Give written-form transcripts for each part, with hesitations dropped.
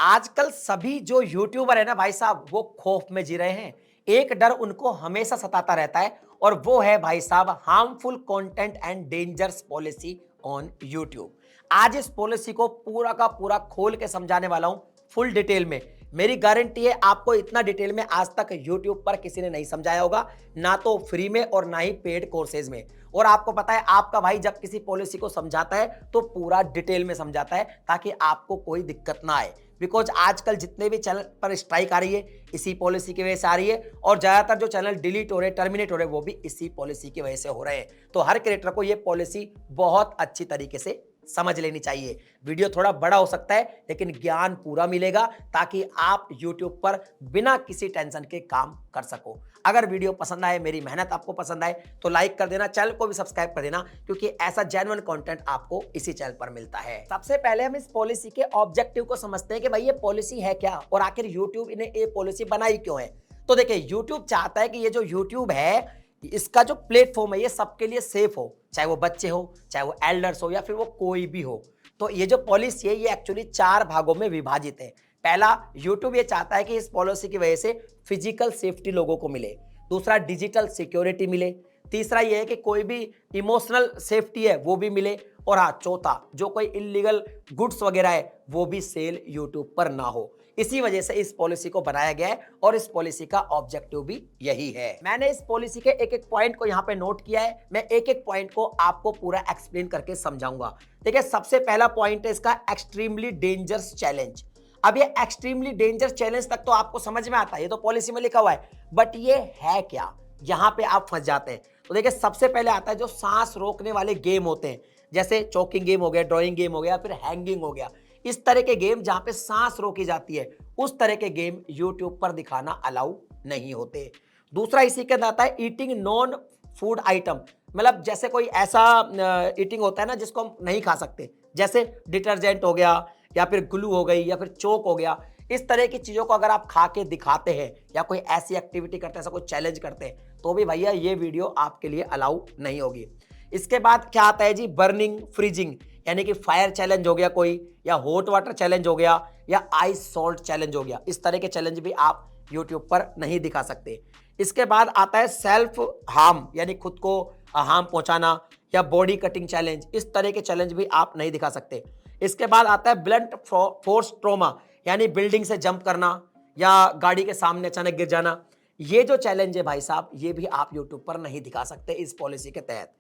आजकल सभी जो यूट्यूबर है ना भाई साहब, वो खौफ में जी रहे हैं। एक डर उनको हमेशा सताता रहता है और वो है भाई साहब harmful content and dangerous policy on YouTube. आज इस पॉलिसी को पूरा का पूरा खोल के समझाने वाला हूं फुल डिटेल में। मेरी गारंटी है आपको इतना डिटेल में आज तक यूट्यूब पर किसी ने नहीं समझाया होगा, ना तो फ्री में और ना ही पेड कोर्सेज में। और आपको पता है आपका भाई जब किसी पॉलिसी को समझाता है तो पूरा डिटेल में समझाता है ताकि आपको कोई दिक्कत ना आए। बिकॉज आजकल जितने भी चैनल पर स्ट्राइक आ रही है इसी पॉलिसी की वजह से आ रही है, और ज्यादातर जो चैनल डिलीट हो रहे टर्मिनेट हो रहे वो भी इसी पॉलिसी की वजह से हो रहे हैं। तो हर क्रिएटर को ये पॉलिसी बहुत अच्छी तरीके से समझ लेनी चाहिए। वीडियो थोड़ा बड़ा हो सकता है लेकिन ज्ञान पूरा मिलेगा ताकि आप YouTube पर बिना किसी टेंशन के काम कर सको। अगर वीडियो पसंद आए, मेरी मेहनत आपको पसंद आए तो लाइक कर देना, चैनल को भी सब्सक्राइब कर देना, क्योंकि ऐसा जेन्युइन कंटेंट आपको इसी चैनल पर मिलता है। सबसे पहले हम इस पॉलिसी के ऑब्जेक्टिव को समझते हैं कि भाई ये पॉलिसी है क्या और आखिर YouTube इन्हें ये पॉलिसी बनाई क्यों है। तो देखिए, YouTube चाहता है कि ये जो YouTube है इसका जो प्लेटफॉर्म है ये सबके लिए सेफ हो, चाहे वो बच्चे हो, चाहे वो एल्डर्स हो या फिर वो कोई भी हो। तो ये जो पॉलिसी है ये एक्चुअली 4 भागों में विभाजित है। पहला, यूट्यूब ये चाहता है कि इस पॉलिसी की वजह से फिजिकल सेफ्टी लोगों को मिले। दूसरा, डिजिटल सिक्योरिटी मिले। तीसरा ये है कि कोई भी इमोशनल सेफ्टी है वो भी मिले। और हाँ, चौथा, जो कोई इलीगल गुड्स वगैरह है वो भी सेल यूट्यूब पर ना हो। इसी वजह से इस पॉलिसी को बनाया गया है और इस पॉलिसी का ऑब्जेक्टिव भी यही है। मैंने इस पॉलिसी के एक एक पॉइंट को यहाँ पे नोट किया है। मैं एक एक पॉइंट को आपको पूरा एक्सप्लेन करके समझाऊंगा। देखिए, सबसे पहला पॉइंट है इसका एक्सट्रीमली डेंजरस चैलेंज। अब ये एक्सट्रीमली डेंजरस चैलेंज तक तो आपको समझ में आता है, ये तो पॉलिसी में लिखा हुआ है, बट ये है क्या, यहां पे आप फंस जाते हैं। तो देखिए, सबसे पहले आता है जो सांस रोकने वाले गेम होते हैं, जैसे चोकिंग गेम हो गया, ड्राइंग गेम हो गया, फिर हैंगिंग हो गया। इस तरह के गेम जहां पे सांस रोकी जाती है उस तरह के गेम यूट्यूब पर दिखाना अलाउ नहीं होते। दूसरा इसी के अंदर आता है ईटिंग नॉन फूड आइटम। मतलब जैसे कोई ऐसा ईटिंग होता है ना जिसको हम नहीं खा सकते, जैसे डिटर्जेंट हो गया या फिर ग्लू हो गई या फिर चोक हो गया। इस तरह की चीजों को अगर आप खा के दिखाते हैं या कोई ऐसी एक्टिविटी करते हैं, ऐसा कोई चैलेंज करते हैं, तो भी भैया ये वीडियो आपके लिए अलाउ नहीं होगी। इसके बाद क्या आता है जी, बर्निंग फ्रीजिंग, यानी कि फायर चैलेंज हो गया कोई, या हॉट वाटर चैलेंज हो गया, या आइस सॉल्ट चैलेंज हो गया। इस तरह के चैलेंज भी आप यूट्यूब पर नहीं दिखा सकते। इसके बाद आता है सेल्फ हार्म, यानी खुद को हार्म पहुंचाना, या बॉडी कटिंग चैलेंज। इस तरह के चैलेंज भी आप नहीं दिखा सकते। इसके बाद आता है ब्लंट फोर्स ट्रॉमा, यानी बिल्डिंग से जंप करना या गाड़ी के सामने अचानक गिर जाना। ये जो चैलेंज है भाई साहब, ये भी आप यूट्यूब पर नहीं दिखा सकते इस पॉलिसी के तहत।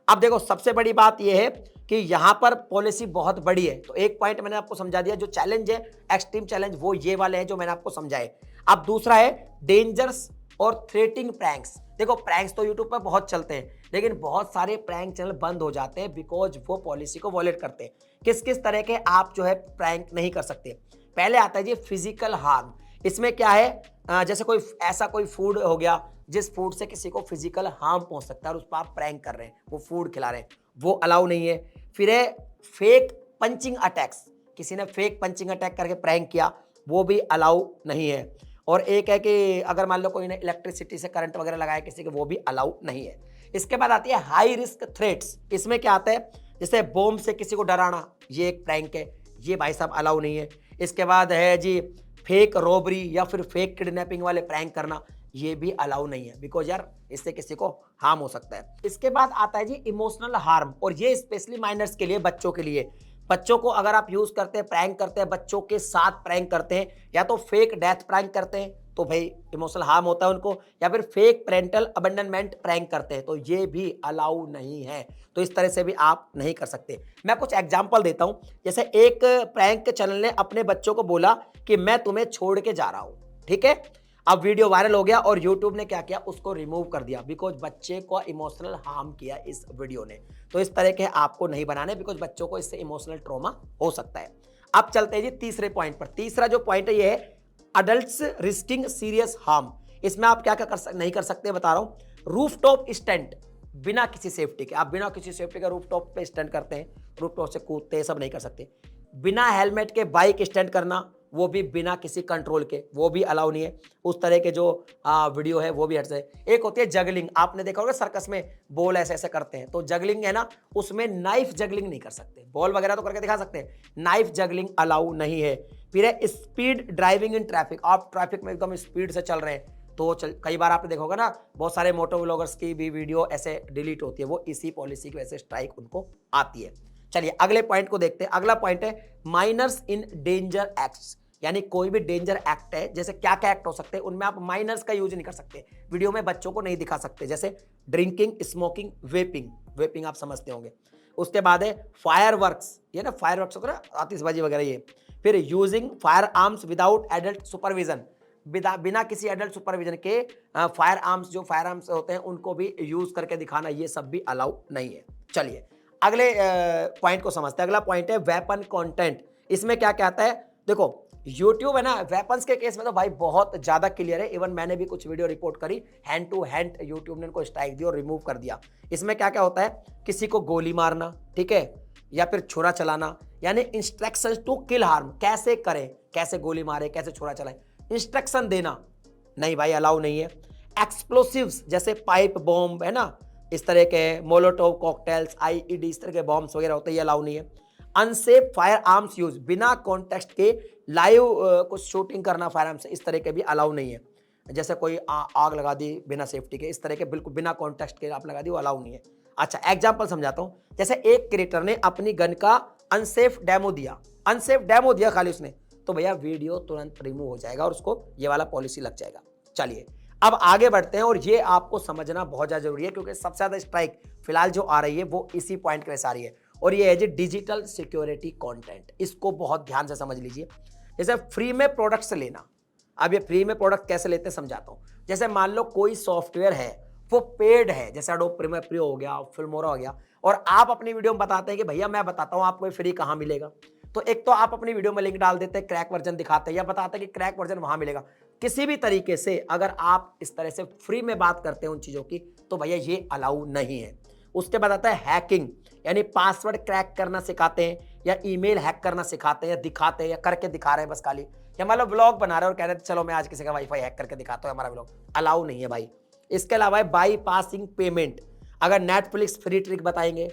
अब देखो, सबसे बड़ी बात यह है कि यहां पर पॉलिसी बहुत बड़ी है। तो एक पॉइंट मैंने आपको समझा दिया, जो चैलेंज है एक्सट्रीम चैलेंज वो ये वाले हैं जो मैंने आपको समझाए। अब दूसरा है डेंजर्स और थ्रेटिंग प्रैंक्स। देखो, प्रैंक्स तो यूट्यूब पर बहुत चलते हैं लेकिन बहुत सारे प्रैंक चैनल बंद हो जाते हैं बिकॉज वो पॉलिसी को वॉयलेट करते हैं। किस किस तरह के आप जो है प्रैंक नहीं कर सकते। पहले आता है जी फिजिकल हार्म। इसमें क्या है, जैसे कोई ऐसा कोई फूड हो गया जिस फूड से किसी को फिजिकल हार्म पहुंच सकता है और उस पर आप प्रैंक कर रहे हैं, वो फूड खिला रहे हैं, वो अलाउ नहीं है। फिर है फेक पंचिंग अटैक्स, किसी ने फेक पंचिंग अटैक करके प्रैंक किया, वो भी अलाउ नहीं है। और एक है कि अगर मान लो कोई ने इलेक्ट्रिसिटी से करंट वगैरह लगाया किसी के, वो भी अलाउ नहीं है। इसके बाद आती है हाई रिस्क थ्रेट्स। इसमें क्या आता है, जैसे बॉम्ब से किसी को डराना, ये एक प्रैंक है, ये भाई साहब अलाउ नहीं है। इसके बाद है जी फेक रॉबरी या फिर फेक किडनैपिंग वाले प्रैंक करना, ये भी अलाउ नहीं है बिकॉज यार इससे किसी को हार्म हो सकता है। इसके बाद आता है जी इमोशनल हार्म, और ये स्पेशली माइनर्स के लिए, बच्चों के लिए। बच्चों को अगर आप यूज करते हैं, प्रैंक करते हैं, बच्चों के साथ प्रैंक करते हैं, या तो फेक डेथ प्रैंक करते हैं तो भाई इमोशनल हार्म होता है उनको, या फिर फेक पेरेंटल अबंडनमेंट प्रैंक करते हैं तो ये भी अलाउ नहीं है। तो इस तरह से भी आप नहीं कर सकते। मैं कुछ एग्जांपल देता हूं। जैसे एक प्रैंक चैनल ने अपने बच्चों को बोला कि मैं तुम्हें छोड़ के जा रहा हूं, ठीक है। अब वीडियो वायरल हो गया और यूट्यूब ने क्या किया, उसको रिमूव कर दिया बिकॉज बच्चे को इमोशनल हार्म किया इस वीडियो ने। तो इस तरह के आपको नहीं बनाने बिकॉज बच्चों को इससे इमोशनल ट्रॉमा हो सकता है। अब चलते हैं जी तीसरे पॉइंट पर। तीसरा जो पॉइंट है ये है अडल्ट्स रिस्किंग सीरियस हार्म। इसमें आप क्या क्या नहीं कर सकते बता रहा हूं। रूफटॉप स्टंट, बिना किसी सेफ्टी के, आप बिना किसी सेफ्टी के रूफटॉप पे स्टंट करते हैं, रूफटॉप से कूदते हैं, सब नहीं कर सकते। बिना हेलमेट के बाइक स्टंट करना, वो भी बिना किसी कंट्रोल के, वो भी अलाउ नहीं है। उस तरह के जो वीडियो है वो भी हट जाए। एक होती है जगलिंग, आपने देखा होगा सर्कस में बॉल ऐसे ऐसे करते हैं, तो जगलिंग है ना, उसमें नाइफ जगलिंग नहीं कर सकते। बॉल वगैरह तो करके दिखा सकते हैं, नाइफ जगलिंग अलाउ नहीं है। फिर है स्पीड ड्राइविंग इन ट्रैफिक, आप ट्रैफिक में एकदम स्पीड से चल रहे हैं तो कई बार आपने देखा होगा ना, बहुत सारे मोटो व्लॉगर्स की भी वीडियो ऐसे डिलीट होती है, वो इसी पॉलिसी की वजह से स्ट्राइक उनको आती है। चलिए अगले पॉइंट को देखते हैं। अगला पॉइंट है माइनर्स इन डेंजर एक्ट्स, यानी कोई भी डेंजर एक्ट है, जैसे क्या क्या एक्ट हो सकते हैं, उनमें आप माइनर्स का यूज नहीं कर सकते, वीडियो में बच्चों को नहीं दिखा सकते, जैसे ड्रिंकिंग, स्मोकिंग, वेपिंग, वेपिंग आप समझते होंगे। उसके बाद है फायर वर्क्स, ये ना फायर वर्क्स होगा ना, आतिशबाजी वगैरह ये। फिर using fire arms without adult supervision, बिना किसी एडल्ट सुपरविजन के फायर आर्म्स, जो फायर आर्म्स होते हैं उनको भी यूज करके दिखाना, ये सब भी अलाउ नहीं है। चलिए अगले पॉइंट को समझते हैं। अगला पॉइंट है वेपन कंटेंट। इसमें क्या क्या आता है, देखो यूट्यूब है ना, वेपन्स के केस में तो भाई बहुत ज्यादा क्लियर है, इवन मैंने भी कुछ वीडियो रिपोर्ट करी, हैंड टू हैंड यूट्यूब ने इनको स्ट्राइक दी और रिमूव कर दिया। इसमें क्या क्या होता है, किसी को गोली मारना, ठीक है, या फिर छुरा चलाना, यानी इंस्ट्रक्शंस टू किल हार्म, कैसे करें, कैसे गोली मारे, कैसे छुरा चलाएं, इंस्ट्रक्शन देना, नहीं भाई अलाउ नहीं है। एक्सप्लोसिव्स जैसे पाइप बॉम्ब है ना, इस तरह के मोलोटोव कॉकटेल्स, आईईडी, इस तरह के बॉम्ब्स वगैरह होते हैं, ये अलाउ नहीं है। अनसेफ फायर आर्म्स यूज, बिना कॉन्टेक्स्ट के लाइव कुछ शूटिंग करना फायर आर्म्स, इस तरह के भी अलाउ नहीं है। जैसे कोई आग लगा दी बिना सेफ्टी के, इस तरह के बिल्कुल बिना कॉन्टेक्स्ट के आप लगा दी, वो अलाउ नहीं है। अच्छा एग्जाम्पल समझाता हूँ, जैसे एक क्रिएटर ने अपनी गन का अनसेफ डेमो दिया खाली उसने, तो भैया वीडियो तुरंत रिमूव हो जाएगा और उसको ये वाला पॉलिसी लग जाएगा। चलिए अब आगे बढ़ते हैं, और ये आपको समझना बहुत ज्यादा जरूरी है, क्योंकि सबसे ज्यादा स्ट्राइक फिलहाल जो आ रही है वो इसी पॉइंट के वजह से आ रही है, और ये है जी डिजिटल सिक्योरिटी कंटेंट। इसको बहुत ध्यान से समझ लीजिए। जैसे फ्री में प्रोडक्ट्स लेना, अब ये फ्री में प्रोडक्ट कैसे लेते हैं समझाता हूँ। जैसे मान लो कोई सॉफ्टवेयर है वो पेड है, जैसे एडोब प्रीमियर प्रो हो गया, फिल्मोरा हो गया, और आप अपनी वीडियो में बताते हैं कि भैया मैं बताता हूँ आपको फ्री कहाँ मिलेगा, तो एक तो आप अपनी वीडियो में लिंक डाल देते हैं, क्रैक वर्जन दिखाते हैं या बताते हैं कि क्रैक वर्जन वहां मिलेगा। किसी भी तरीके से अगर आप इस तरह से फ्री में बात करते हैं उन चीजों की, तो भैया ये अलाउ नहीं है। उसके बाद आता है हैकिंग, यानी पासवर्ड क्रैक करना सिखाते हैं, या ईमेल हैक करना सिखाते हैं, या दिखाते हैं, या करके दिखा रहे हैं बस खाली, या मतलब व्लॉग बना रहे हैं और कह रहे हैं चलो मैं आज किसी का वाईफाई हैक करके दिखाता हूं हमारा व्लॉग, अलाउ नहीं है भाई। इसके अलावा है बाई पासिंग पेमेंट, अगर नेटफ्लिक्स फ्री ट्रिक बताएंगे,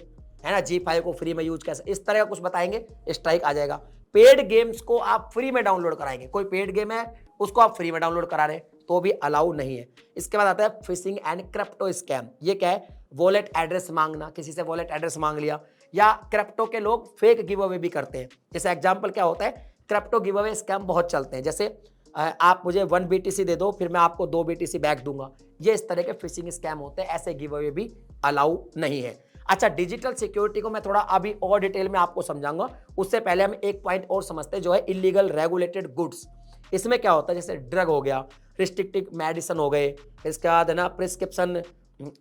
है ना, जी5 को फ्री में यूज कैसे, इस तरह का कुछ बताएंगे, स्ट्राइक आ जाएगा। पेड गेम्स को आप फ्री में डाउनलोड कराएंगे, कोई पेड गेम है उसको आप फ्री में डाउनलोड करा रहे हैं, तो भी अलाउ नहीं है। इसके बाद आता है फिशिंग एंड क्रिप्टो स्कैम, ये क्या है, वॉलेट एड्रेस मांगना, किसी से वॉलेट एड्रेस मांग लिया, या क्रिप्टो के लोग फेक गिव अवे भी करते हैं। जैसे एग्जांपल क्या होता है, क्रिप्टो गिव अवे स्कैम बहुत चलते हैं, जैसे आप मुझे 1 BTC दे दो फिर मैं आपको 2 BTC बैक दूंगा, ये इस तरह के फिशिंग स्कैम होते हैं, ऐसे गिव अवे भी अलाउ नहीं है। अच्छा डिजिटल सिक्योरिटी को मैं थोड़ा अभी और डिटेल में आपको समझाऊंगा, उससे पहले हम एक पॉइंट और समझते हैं, जो है इलीगल रेगुलेटेड गुड्स। इसमें क्या होता है, जैसे ड्रग हो गया, रिस्ट्रिक्टेड मेडिसिन हो गए, इसके बाद है ना प्रिस्क्रिप्शन,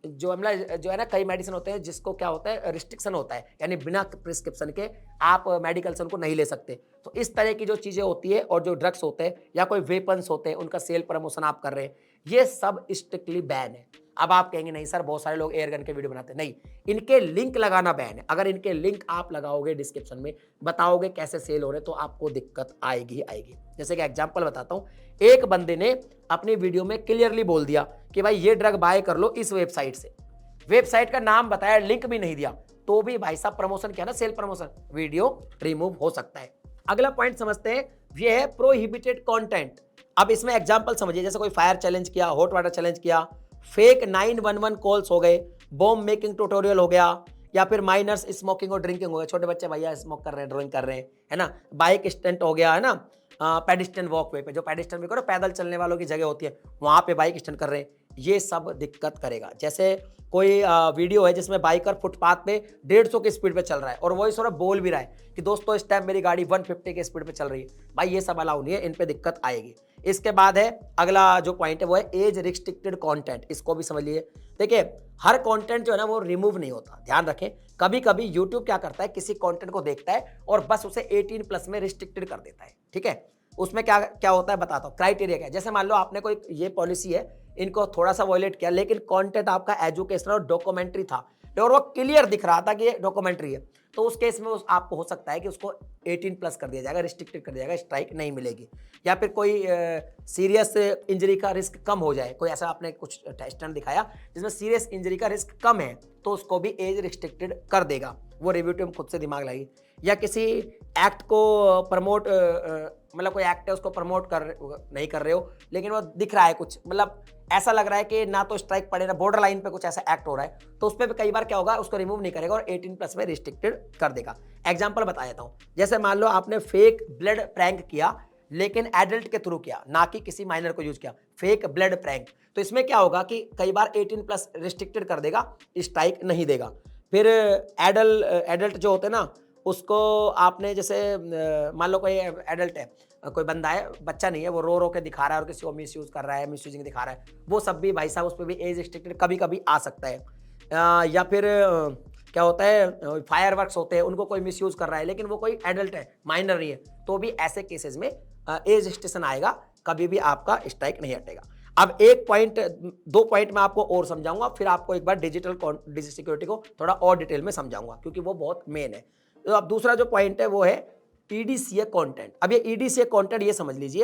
जो है ना कई मेडिसिन होते हैं जिसको क्या होता है रिस्ट्रिक्शन होता है, यानी बिना प्रिस्क्रिप्शन के आप मेडिकल से उनको नहीं ले सकते। तो इस तरह की जो चीज़ें होती है, और जो ड्रग्स होते हैं या कोई वेपन्स होते हैं उनका सेल प्रमोशन आप कर रहे हैं, ये सब स्ट्रिक्टली बैन है। अब आप कहेंगे नहीं सर बहुत सारे लोग एयरगन के वीडियो बनाते हैं, नहीं, इनके लिंक लगाना बैन है। अगर इनके लिंक आप लगाओगे डिस्क्रिप्शन में, बताओगे कैसे सेल हो रहे, तो आपको दिक्कत आएगी ही आएगी। जैसे कि एग्जांपल बताता हूं, एक बंदे ने अपनी वीडियो में क्लियरली बोल दिया कि भाई ये ड्रग बाय कर लो इस वेबसाइट से, वेबसाइट का नाम बताया, लिंक भी नहीं दिया, तो भी भाई साहब प्रमोशन किया ना, सेल प्रमोशन, वीडियो रिमूव हो सकता है। अगला पॉइंट समझते हैं, ये है प्रोहिबिटेड कंटेंट। अब इसमें एग्जांपल समझिए, जैसे कोई फायर चैलेंज किया, हॉट वाटर चैलेंज किया, फेक 911 कॉल्स हो गए, बॉम्ब मेकिंग ट्यूटोरियल हो गया, या फिर माइनर्स स्मोकिंग और ड्रिंकिंग हो गया, छोटे बच्चे भैया स्मोक कर रहे हैं, ड्राइंग कर रहे हैं, है ना, बाइक स्टंट हो गया, है ना, पेडिस्ट्रियन वॉकवे पे, जो पेडिस्ट्रियन भी करो पैदल चलने वालों की जगह होती है, वहां पे बाइक स्टंट कर रहे हैं, ये सब दिक्कत करेगा। जैसे कोई वीडियो है जिसमें बाइकर फुटपाथ पे 150 की स्पीड पे चल रहा है, और वही थोड़ा बोल भी रहा है कि दोस्तों इस टाइम मेरी गाड़ी 150 की स्पीड पे चल रही है, भाई ये सब अलाउ नहीं है, इन पे दिक्कत आएगी। इसके बाद है अगला जो पॉइंट है वो है एज रिस्ट्रिक्टेड कंटेंट, इसको भी समझ लीजिए। देखिए हर कंटेंट जो है ना वो रिमूव नहीं होता, ध्यान रखें। कभी कभी यूट्यूब क्या करता है, किसी कंटेंट को देखता है और बस उसे 18+ में रिस्ट्रिक्टेड कर देता है, ठीक है। उसमें क्या क्या होता है बताता हूँ, क्राइटेरिया क्या है। जैसे मान लो आपने कोई ये पॉलिसी है, इनको थोड़ा सा वॉयलेट किया, लेकिन कंटेंट आपका एजुकेशनल और डॉक्यूमेंट्री था और वो क्लियर दिख रहा था कि ये डॉक्यूमेंट्री है, तो उस केस में आपको हो सकता है कि उसको 18+ कर दिया जाएगा, रिस्ट्रिक्टेड कर दिया जाएगा, स्ट्राइक नहीं मिलेगी। या फिर कोई सीरियस इंजरी का रिस्क कम हो जाए, कोई ऐसा आपने कुछ टेस्ट दिखाया जिसमें सीरियस इंजरी का रिस्क कम है, तो उसको भी एज रिस्ट्रिक्टेड कर देगा। वो रिव्यू टीम खुद से दिमाग लगाएगी। या किसी एक्ट को प्रमोट मतलब कोई एक्ट है उसको प्रमोट नहीं कर रहे हो, लेकिन वो दिख रहा है कुछ, मतलब ऐसा लग रहा है कि ना तो स्ट्राइक पड़े ना बॉर्डर लाइन पे कुछ ऐसा एक्ट हो रहा है, तो उस पर भी कई बार क्या होगा, उसको रिमूव नहीं करेगा और 18+ में रिस्ट्रिक्टेड कर देगा। एग्जाम्पल बता देता हूँ, जैसे मान लो आपने फेक ब्लड प्रैंक किया लेकिन एडल्ट के थ्रू किया, ना कि किसी माइनर को यूज किया, फेक ब्लड प्रैंक, तो इसमें क्या होगा कि कई बार 18+ रिस्ट्रिक्टेड कर देगा, स्ट्राइक नहीं देगा। फिर एडल्ट जो होते हैं ना, उसको आपने जैसे मान लो कोई एडल्ट है, कोई बंदा है, बच्चा नहीं है, वो रो रो के दिखा रहा है और किसी को मिसयूज कर रहा है, मिसयूजिंग दिखा रहा है, वो सब भी भाई साहब उस पर भी एज रिस्ट्रिक्टेड कभी कभी आ सकता है। या फिर क्या होता है, फायर वर्क्स होते हैं, उनको कोई मिसयूज कर रहा है लेकिन वो कोई एडल्ट है, माइनर नहीं है, तो भी ऐसे केसेस में एज रिस्ट्रिक्शन आएगा, कभी भी आपका स्ट्राइक नहीं हटेगा। अब एक पॉइंट, 2 पॉइंट मैं आपको और समझाऊंगा, फिर आपको एक बार डिजिटल सिक्योरिटी को थोड़ा और डिटेल में समझाऊंगा, क्योंकि वो बहुत मेन है। तो अब दूसरा जो पॉइंट है वो है ईडीसीए कंटेंट। अब ये ईडीसीए कंटेंट ये समझ लीजिए,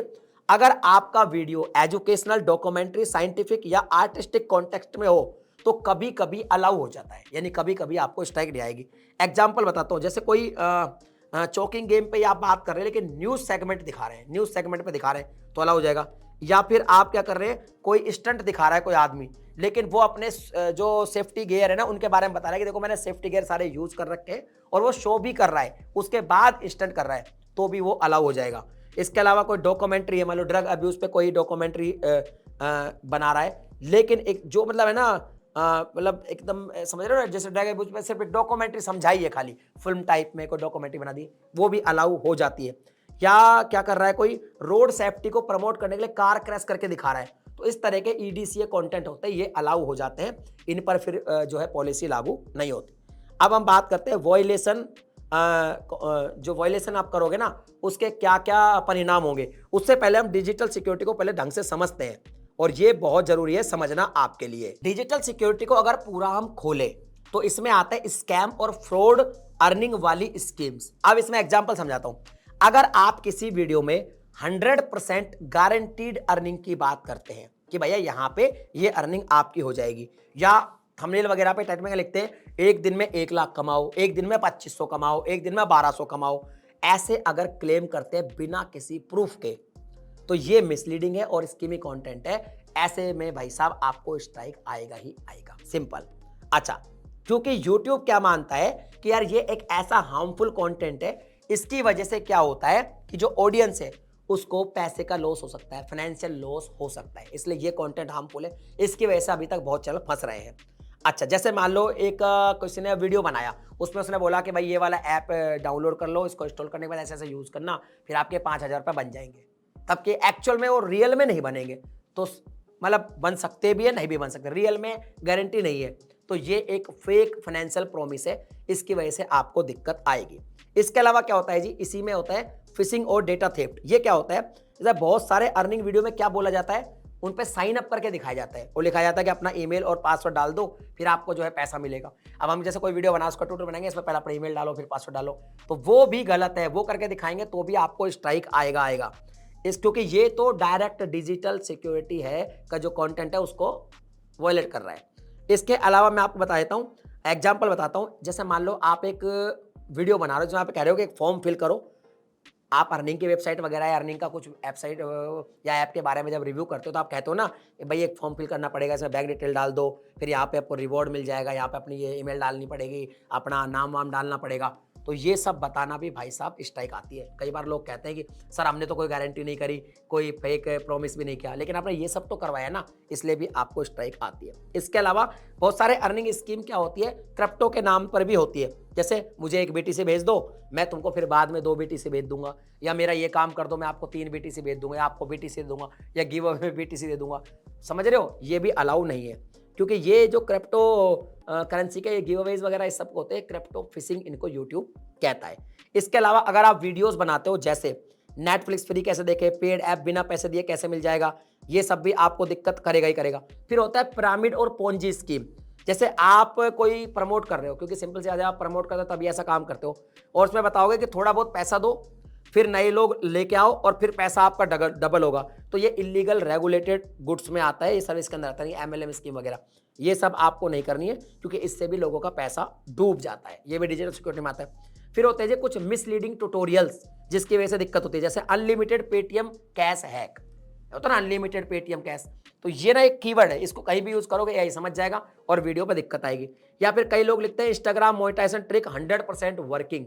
अगर आपका वीडियो एजुकेशनल, डॉक्यूमेंट्री, साइंटिफिक या आर्टिस्टिक कॉन्टेक्स्ट में हो तो कभी कभी अलाउ हो जाता है, यानी कभी कभी आपको स्ट्राइक नहीं आएगी। एग्जाम्पल बताता हूँ, जैसे कोई चोकिंग गेम पे आप बात कर रहे हैं लेकिन न्यूज सेगमेंट दिखा रहे हैं, न्यूज सेगमेंट पे दिखा रहे हैं तो अलाउ हो जाएगा। या फिर आप क्या कर रहे हैं, कोई स्टंट दिखा रहा है कोई आदमी, लेकिन वो अपने जो सेफ्टी गियर है ना उनके बारे में बता रहा है कि देखो मैंने सेफ्टी गियर सारे यूज कर रखे हैं, और वो शो भी कर रहा है, उसके बाद स्टंट कर रहा है, तो भी वो अलाउ हो जाएगा। इसके अलावा कोई डॉक्यूमेंट्री है, मान लो ड्रग अब्यूज पे कोई डॉक्यूमेंट्री बना रहा है, लेकिन एक जो मतलब है ना मतलब एकदम समझ रहे हो ना, जैसे ड्रग अब्यूज पे सिर्फ डॉक्यूमेंट्री समझाई है, खाली फिल्म टाइप में कोई डॉक्यूमेंट्री बना दी, वो भी अलाउ हो जाती है। या क्या कर रहा है, कोई रोड सेफ्टी को प्रमोट करने के लिए कार क्रैश करके दिखा रहा है, तो इस तरह के ईडीसीए कंटेंट होते हैं, ये अलाउ हो जाते हैं, इन पर फिर जो है पॉलिसी लागू नहीं होती। अब हम बात करते हैं वॉयलेशन, जो वॉयलेशन आप करोगे ना उसके क्या क्या परिणाम होंगे। उससे पहले हम डिजिटल सिक्योरिटी को पहले ढंग से समझते हैं, और ये बहुत जरूरी है समझना आपके लिए। डिजिटल सिक्योरिटी को अगर पूरा हम खोले तो इसमें आता है स्कैम और फ्रॉड अर्निंग वाली स्कीम्स। अब इसमें एग्जांपल समझाता हूं। अगर आप किसी वीडियो में 100% गारंटीड अर्निंग की बात करते हैं कि भैया यहां पे ये अर्निंग आपकी हो जाएगी, या थंबनेल वगैरह पे टाइटल में लिखते हैं एक दिन में 1 लाख कमाओ, एक दिन में 2500 कमाओ, एक दिन में 1200 कमाओ, ऐसे अगर क्लेम करते हैं बिना किसी प्रूफ के, तो ये मिसलीडिंग है और स्कीमी कंटेंट है। ऐसे में भाई साहब आपको स्ट्राइक आएगा ही आएगा, सिंपल। अच्छा, क्योंकि YouTube क्या मानता है कि यार ये एक ऐसा हार्मफुल कंटेंट है, इसकी वजह से क्या होता है कि जो ऑडियंस है उसको पैसे का लॉस हो सकता है, फाइनेंशियल लॉस हो सकता है, इसलिए ये कंटेंट हार्मफुल है। इसकी वजह से अभी तक बहुत चैनल फंस रहे हैं। अच्छा, जैसे मान लो एक किसी ने वीडियो बनाया, उसमें उसने बोला कि भाई ये वाला ऐप डाउनलोड कर लो, इसको इंस्टॉल करने के बाद ऐसे ऐसे यूज करना, फिर आपके 5000 रुपये बन जाएंगे। तब कि एक्चुअल में वो रियल में नहीं बनेंगे, तो मतलब बन सकते भी है, नहीं भी बन सकते, रियल में गारंटी नहीं है। तो ये एक फेक फाइनेंशियल प्रॉमिस है, इसकी वजह से आपको दिक्कत आएगी। इसके अलावा क्या होता है जी, इसी में होता है फिशिंग और डेटा थेफ्ट। ये क्या होता है, जैसे बहुत सारे अर्निंग वीडियो में क्या बोला जाता है, उन पे साइन अप करके दिखाया जाता है और लिखा जाता है कि अपना ईमेल और पासवर्ड डाल दो, फिर आपको जो है पैसा मिलेगा। अब हम जैसे कोई वीडियो बना, उसका ट्यूटोरियल बनाएंगे, इसमें पहले अपना ईमेल डालो फिर पासवर्ड डालो, तो वो भी गलत है। वो करके दिखाएंगे तो भी आपको स्ट्राइक आएगा क्योंकि ये तो डायरेक्ट डिजिटल सिक्योरिटी है का जो कंटेंट है उसको वायलेट कर रहा है। इसके अलावा मैं आपको बता देता हूँ, एग्जाम्पल बताता हूँ। जैसे मान लो आप एक वीडियो बना रहे हो जहाँ पे कह रहे हो कि एक फॉर्म फिल करो, आप अर्निंग की वेबसाइट वगैरह या अर्निंग का कुछ वेबसाइट या ऐप के बारे में जब रिव्यू करते हो तो आप कहते हो ना भाई एक फॉर्म फिल करना पड़ेगा, इसमें बैंक डिटेल डाल दो, फिर यहाँ पे आपको रिवॉर्ड मिल जाएगा, यहाँ पे अपनी ये ईमेल डालनी पड़ेगी, अपना नाम वाम डालना पड़ेगा। तो ये सब बताना भी भाई साहब स्ट्राइक आती है। कई बार लोग कहते हैं कि सर हमने तो कोई गारंटी नहीं करी, कोई फेक प्रॉमिस भी नहीं किया, लेकिन आपने ये सब तो करवाया ना, इसलिए भी आपको स्ट्राइक आती है। इसके अलावा बहुत सारे अर्निंग स्कीम क्या होती है, क्रिप्टो के नाम पर भी होती है। जैसे मुझे 1 BTC भेज दो, मैं तुमको फिर बाद में 2 BTC भेज दूंगा, या मेरा ये काम कर दो मैं आपको 3 BTC भेज दूंगा, या आपको BTC दे दूंगा, या गिव अवे में BTC दे दूंगा। समझ रहे हो, ये भी अलाउ नहीं है, क्योंकि ये जो क्रिप्टो करेंसी के गिव अवेज वगैरह सब होते हैं, क्रिप्टो फिशिंग इनको यूट्यूब कहता है। इसके अलावा अगर आप वीडियोस बनाते हो, जैसे नेटफ्लिक्स फ्री कैसे देखे, पेड ऐप बिना पैसे दिए कैसे मिल जाएगा, ये सब भी आपको दिक्कत करेगा ही करेगा। फिर होता है पिरामिड और पोंजी स्कीम। जैसे आप कोई प्रमोट कर रहे हो, क्योंकि सिंपल से ज़्यादा आप प्रमोट करते हो तभी ऐसा काम करते हो, और उसमें बताओगे कि थोड़ा बहुत पैसा दो, फिर नए लोग लेके आओ और फिर पैसा आपका डबल होगा। तो ये इलीगल रेगुलेटेड गुड्स में आता है, ये सर्विस के अंदर आता है, एमएलएम स्कीम वगैरह, ये सब आपको नहीं करनी है, क्योंकि इससे भी लोगों का पैसा डूब जाता है। ये भी डिजिटल सिक्योरिटी में आता है। फिर होते हैं जी कुछ मिसलीडिंग ट्यूटोरियल्स, जिसकी वजह से दिक्कत होती है, जैसे अनलिमिटेड पेटीएम कैश हैक होता है ना, अनलिमिटेड पेटीएम कैश। तो ये ना एक कीवर्ड है, इसको कहीं भी यूज करोगे यही समझ जाएगा और वीडियो पे दिक्कत आएगी। या फिर कई लोग लिखते हैं इंस्टाग्राम मोनेटाइजेशन ट्रिक 100% वर्किंग,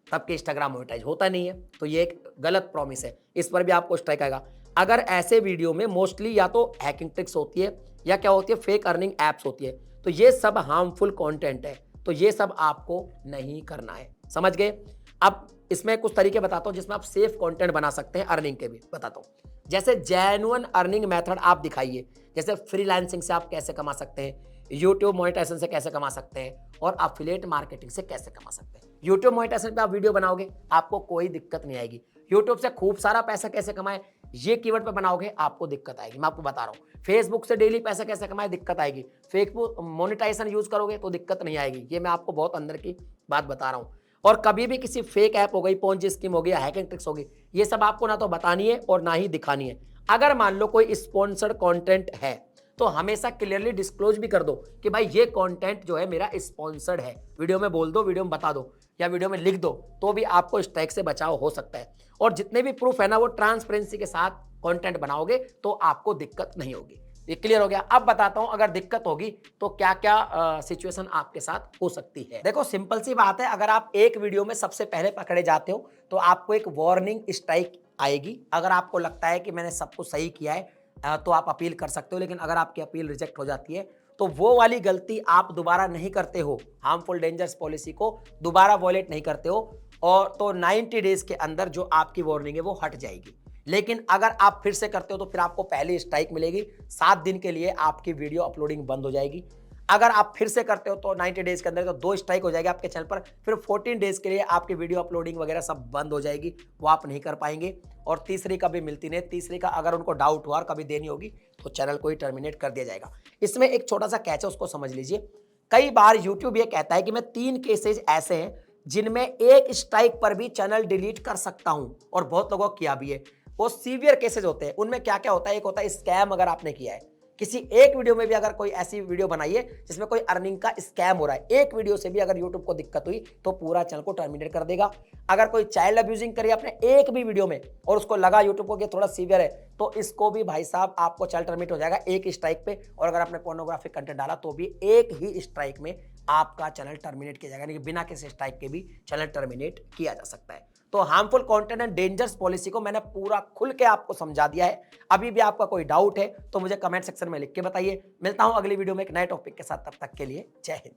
तब कि इंस्टाग्राम मोनेटाइज होता नहीं है। तो ये एक गलत प्रॉमिस है, इस पर भी आपको स्ट्राइक आएगा। अगर ऐसे वीडियो में मोस्टली या तो हैकिंग ट्रिक्स होती है या क्या होती है, फेक अर्निंग एप्स होती है, तो ये सब हार्मफुल कंटेंट है, तो ये सब आपको नहीं करना है। समझ गए? अब इसमें कुछ तरीके बताता हूं जिसमें आप सेफ कंटेंट बना सकते हैं, अर्निंग के भी बताता हूं। जैसे जेन्युइन अर्निंग मेथड आप दिखाइए, जैसे फ्रीलांसिंग से आप कैसे कमा सकते हैं, यूट्यूब मोनेटाइजेशन से कैसे कमा सकते हैं, और एफिलिएट मार्केटिंग से कैसे कमा सकते हैं। यूट्यूब मोनेटाइजेशन पे आप वीडियो बनाओगे, आपको कोई दिक्कत नहीं आएगी। यूट्यूब से खूब सारा पैसा कैसे कमाए, ये कीवर्ड पे बनाओगे, आपको दिक्कत आएगी। मैं आपको बता रहा हूँ। फेसबुक से डेली पैसा कैसे कमाए, दिक्कत आएगी। फेसबुक मोनेटाइजेशन यूज करोगे तो दिक्कत नहीं आएगी। ये मैं आपको बहुत अंदर की बात बता रहा हूँ। और कभी भी किसी फेक ऐप हो गई, पोंजी स्कीम हो गई, हैकिंग ट्रिक्स होगी, ये सब आपको ना तो बतानी है और ना ही दिखानी है। अगर मान लो कोई स्पॉन्सर्ड कंटेंट है, तो हमेशा क्लियरली डिस्क्लोज भी कर दो कि भाई ये कंटेंट जो है मेरा स्पॉन्सर्ड है। वीडियो में बोल दो, वीडियो में बता दो, या वीडियो में लिख दो, तो भी आपको स्ट्राइक से बचाव हो सकता है। और जितने भी प्रूफ है ना, वो ट्रांसपेरेंसी के साथ कंटेंट बनाओगे तो आपको दिक्कत नहीं होगी। ये क्लियर हो गया? अब बताता हूं अगर दिक्कत होगी तो क्या क्या सिचुएशन आपके साथ हो सकती है। देखो सिंपल सी बात है, अगर आप एक वीडियो में सबसे पहले पकड़े जाते हो तो आपको एक वार्निंग स्ट्राइक आएगी। अगर आपको लगता है कि मैंने सब कुछ सही किया है तो आप अपील कर सकते हो, लेकिन अगर आपकी अपील रिजेक्ट हो जाती है तो वो वाली गलती आप दोबारा नहीं करते हो, हार्मफुल डेंजर्स पॉलिसी को दोबारा वॉयलेट नहीं करते हो, और तो 90 डेज के अंदर जो आपकी वार्निंग है वो हट जाएगी। लेकिन अगर आप फिर से करते हो तो फिर आपको पहली स्ट्राइक मिलेगी, 7 दिन के लिए आपकी वीडियो अपलोडिंग बंद हो जाएगी। अगर आप फिर से करते हो तो 90 डेज के अंदर तो 2 स्ट्राइक हो जाएगी आपके चैनल पर, फिर 14 डेज के लिए आपकी वीडियो अपलोडिंग वगैरह सब बंद हो जाएगी, वो आप नहीं कर पाएंगे। और तीसरी कभी मिलती नहीं, तीसरी का अगर उनको डाउट हुआ और कभी देनी होगी तो चैनल को ही टर्मिनेट कर दिया जाएगा। इसमें एक छोटा सा कैच है, उसको समझ लीजिए। कई बार यूट्यूब ये कहता है कि मैं 3 केसेज ऐसे हैं जिनमें एक स्ट्राइक पर भी चैनल डिलीट कर सकता हूं, और बहुत लोगों को किया भी है। वो सीवियर केसेज होते हैं। उनमें क्या क्या होता है, एक होता है स्कैम, अगर आपने किया है किसी एक वीडियो में भी, अगर कोई ऐसी वीडियो बनाई है जिसमें कोई अर्निंग का स्कैम हो रहा है, एक वीडियो से भी अगर यूट्यूब को दिक्कत हुई तो पूरा चैनल को टर्मिनेट कर देगा। अगर कोई चाइल्ड अब्यूजिंग करी आपने एक भी वीडियो में और उसको लगा यूट्यूब को कि थोड़ा सीवियर है, तो इसको भी भाई साहब आपको चैनल टर्मिनेट हो जाएगा एक स्ट्राइक पे। और अगर आपने पोर्नोग्राफिक कंटेंट डाला तो भी एक ही स्ट्राइक में आपका चैनल टर्मिनेट किया जाएगा, यानी कि बिना किसी स्ट्राइक के भी चैनल टर्मिनेट किया जा सकता है। तो harmful content and dangers policy को मैंने पूरा खुल के आपको समझा दिया है। अभी भी आपका कोई डाउट है तो मुझे कमेंट सेक्शन में लिख के बताइए। मिलता हूं अगली वीडियो में एक नए टॉपिक के साथ, तब तक के लिए जय हिंद।